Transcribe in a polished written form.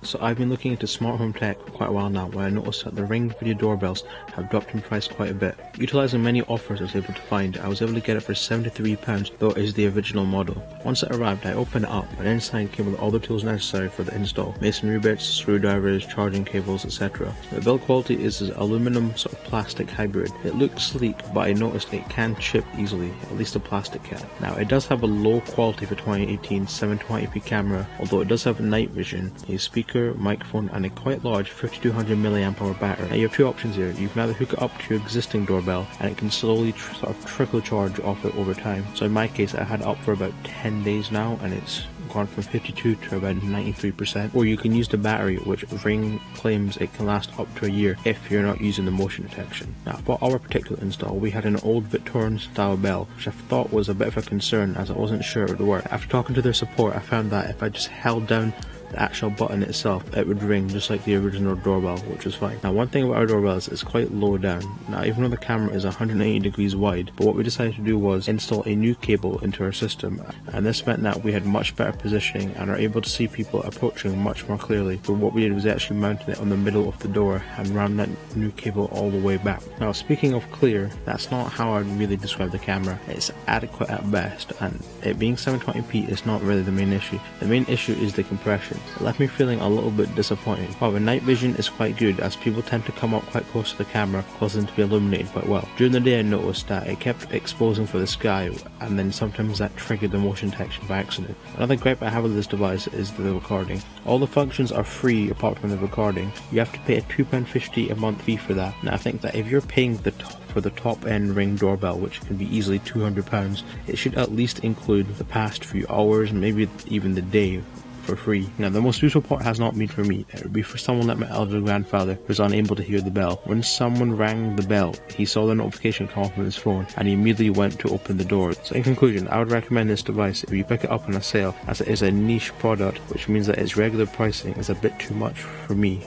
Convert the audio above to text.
So I've been looking into smart home tech for quite a while now, where I noticed that the Ring video doorbells have dropped in price quite a bit. Utilising many offers I was able to find, I was able to get it for £73, though it is the original model. Once it arrived, I opened it up, and inside came with all the tools necessary for the install: masonry bits, screwdrivers, charging cables, etc. The build quality is an aluminum sort of plastic hybrid. It looks sleek, but I noticed it can chip easily, at least the plastic can. Now it does have a low quality for 2018 720p camera, although it does have night vision, a speaker, microphone, and a quite large 5200 mAh battery. Now you have two options here. You can either hook it up to your existing doorbell and it can slowly sort of trickle charge off it over time. So in my case, I had it up for about 10 days now and it's gone from 52 to about 93%. Or you can use the battery, which Ring claims it can last up to a year if you're not using the motion detection. Now for our particular install, we had an old Victorian style bell, which I thought was a bit of a concern as I wasn't sure it would work. After talking to their support, I found that if I just held down the actual button itself, it would ring just like the original doorbell, which was fine. Now one thing about our doorbell is it's quite low down. Now even though the camera is 180 degrees wide, but what we decided to do was install a new cable into our system, and this meant that we had much better positioning and are able to see people approaching much more clearly. So what we did was actually mounted it on the middle of the door and ran that new cable all the way back. Now speaking of clear, that's not how I'd really describe the camera. It's adequate at best, and it being 720p is not really the main issue. The main issue is the compression. It left me feeling a little bit disappointed. However, night vision is quite good as people tend to come up quite close to the camera, causing it to be illuminated quite well. During the day I noticed that it kept exposing for the sky, and then sometimes that triggered the motion detection by accident. Another gripe I have with this device is the recording. All the functions are free apart from the recording. You have to pay a £2.50 a month fee for that. Now I think that if you're paying for the top end Ring doorbell, which can be easily £200, it should at least include the past few hours, maybe even the day, for free. Now the most useful part has not been for me. It would be for someone like my elderly grandfather who was unable to hear the bell. When someone rang the bell, he saw the notification come up on his phone and he immediately went to open the door. So in conclusion, I would recommend this device if you pick it up on a sale, as it is a niche product, which means that its regular pricing is a bit too much for me.